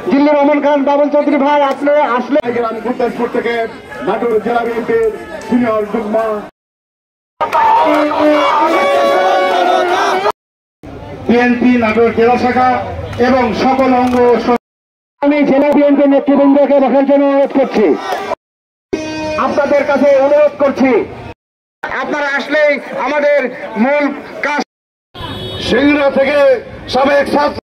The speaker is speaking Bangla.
জিল্লুর রহমান খান বাবুল চৌধুরী ভাই আসলে গুরদাসপুর থেকে নাটোর জেলা বিএনপির সিনিয়র যুগ্ম বিএনপি নাটোর জেলা শাখা এবং সকল অঙ্গ আমি জেলা বিএনপির নেতৃবৃন্দকে দেখার জন্য অনুরোধ করছি, আপনাদের কাছে অনুরোধ করছি আপনারা আসলেই আমাদের মূল কাজ। সিংড়া থেকে সাবেক ছাত্র